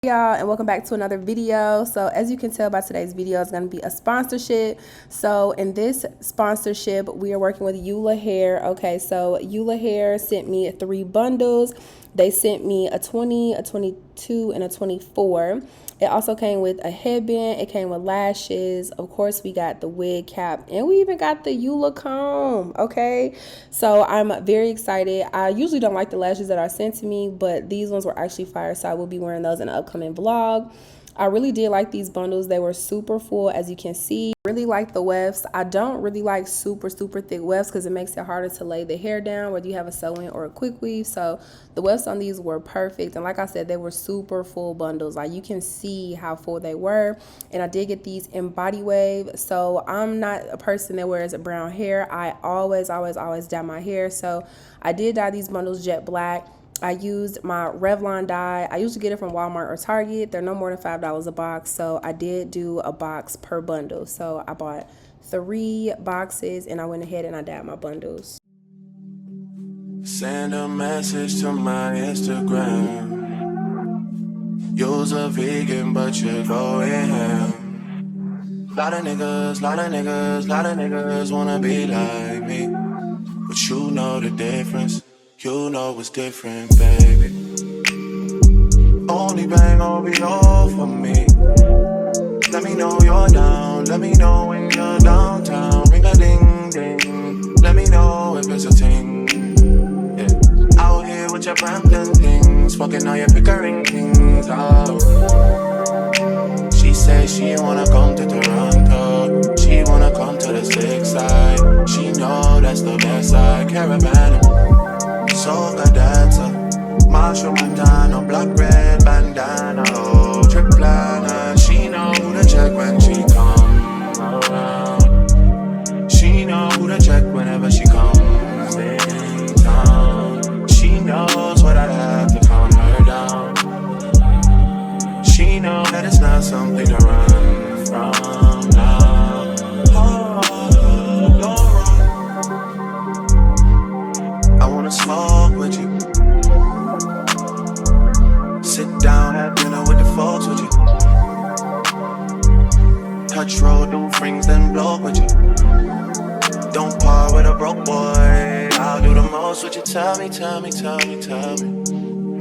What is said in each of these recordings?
Y'all, and welcome back to another video. So as you can tell by today's video, it's going to be a sponsorship. So in this sponsorship, we are working with Ft.ULAHAIR. Okay, so Ft.ULAHAIR sent me 3 bundles. They sent me a 20, a 22, and a 24. It also came with a headband. It came with lashes. Of course, we got the wig cap, and we even got the Eula comb. Okay, so I'm very excited. I usually don't like the lashes that are sent to me, but these ones were actually fire, so I will be wearing those in an upcoming vlog. I really did like these bundles. They were super full, as you can see. Really like the wefts. I don't really like super thick wefts because it makes it harder to lay the hair down, whether you have a sew-in or a quick weave. So the wefts on these were perfect, and like I said, they were super full bundles. Like, you can see how full they were. And I did get these in body wave. So I'm not a person that wears brown hair. I always dye my hair. So I did dye these bundles jet black. I used my Revlon dye. I usually get it from Walmart or Target. They're no more than $5 a box. So I did do a box per bundle. So I bought 3 boxes and I went ahead and I dyed my bundles. Send a message to my Instagram. You's a vegan, but you're going ham. Lot of niggas wanna be like me. But you know the difference. You know it's different, baby. Only bang or be all for me. Let me know you're down. Let me know when you're downtown. Ring a ding ding. Let me know if it's a thing. Yeah. Out here with your Brampton things. Fucking all your Pickering things. Oh. She says she wanna come to Toronto. She wanna come to the slick side. She know that's the best side. Caravan. Soca dancer, Marshall Montana, black red bandana, oh, trip planner. She know who to check when she come around. She know who to check whenever she comes in town. She knows what I have to calm her down. She know that it's not something to run from now. Oh, don't run. I wanna smoke with you. Sit down, have dinner with the folks with you. Touch road, do rings, then blow with you. Don't par with a broke boy. I'll do the most with you. Tell me.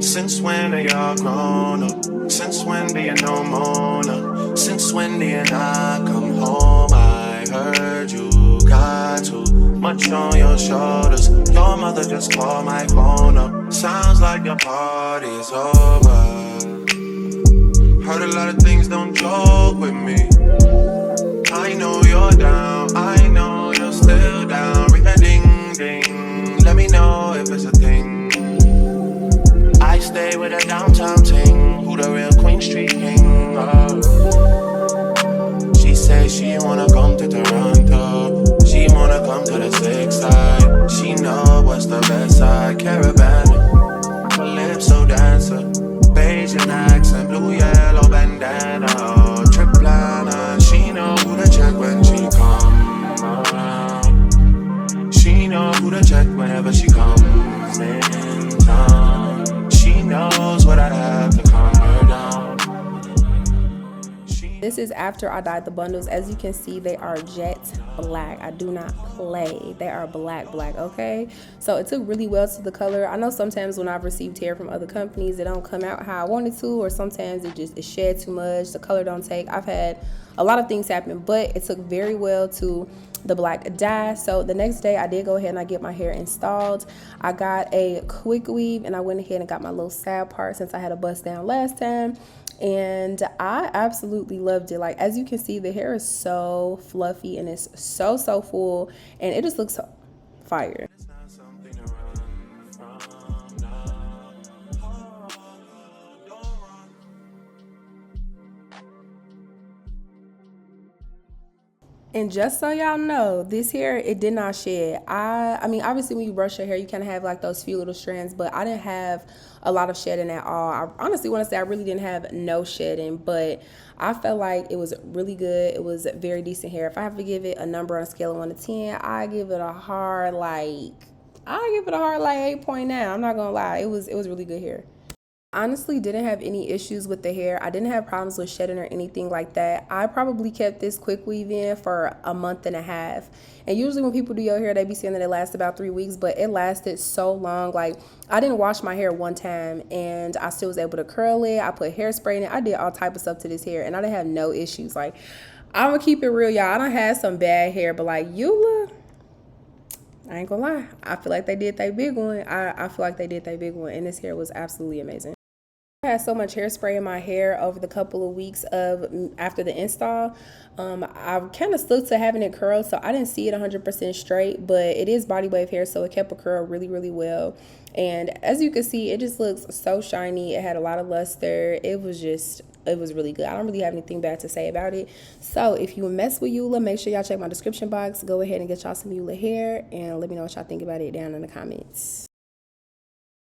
Since when are y'all grown up? Since when do you know Mona? Since when do you not come home? I heard you got too much on your shoulders. Your mother just called my phone up. Sounds like your party's over. Heard a lot of things, don't joke with me. I know you're down, I know you're still down. Ring a ding ding, let me know if it's a thing. I stay with a downtown ting. Who the real Queen Street king? Oh. She says she wanna come to Toronto. She wanna come to the six side. She know what's the best side. Caravan, calypso dancer, Bayesian accent, blue yellow bandana, oh, trip planner. She know who to check when she come around. She know who to check whenever she comes in town. She knows what I have to calm her down. This is after I dyed the bundles. As you can see, they are jet black. I do not play. They are black, okay? So it took really well to the color. I know sometimes when I've received hair from other companies, it don't come out how I wanted to, or sometimes it shed too much. The color don't take. I've had a lot of things happen, but it took very well to the black dye. So the next day I did go ahead and I get my hair installed. I got a quick weave and I went ahead and got my little side part since I had a bust down last time. And I absolutely loved it. Like, as you can see, the hair is so fluffy and it's so full, and it just looks fire. And just so y'all know, this hair, it did not shed. I mean, obviously when you brush your hair, you kind of have like those few little strands, but I didn't have a lot of shedding at all. I honestly want to say I really didn't have no shedding, but I felt like it was really good. It was very decent hair. If I have to give it a number on a scale of 1 to 10, I give it a hard 8.9. I'm not gonna lie. It was really good hair. Honestly didn't have any issues with the hair. I didn't have problems with shedding or anything like that. I probably kept this quick weave in for a month and a half. And usually when people do your hair, they be saying that it lasts about 3 weeks, but it lasted so long. Like, I didn't wash my hair one time and I still was able to curl it. I put hairspray in it. I did all type of stuff to this hair and I didn't have no issues. Like, I'm gonna keep it real, y'all. I done had some bad hair, but like Eula, I ain't gonna lie. I feel like they did their big one. I feel like they did their big one, and this hair was absolutely amazing. I had so much hairspray in my hair over the couple of weeks of after the install. I kind of stuck to having it curled, so I didn't see it 100% straight, but it is body wave hair, so it kept a curl really, really well. And as you can see, it just looks so shiny. It had a lot of luster. It was really good. I don't really have anything bad to say about it. So if you mess with Eula, make sure y'all check my description box. Go ahead and get y'all some Eula hair and let me know what y'all think about it down in the comments.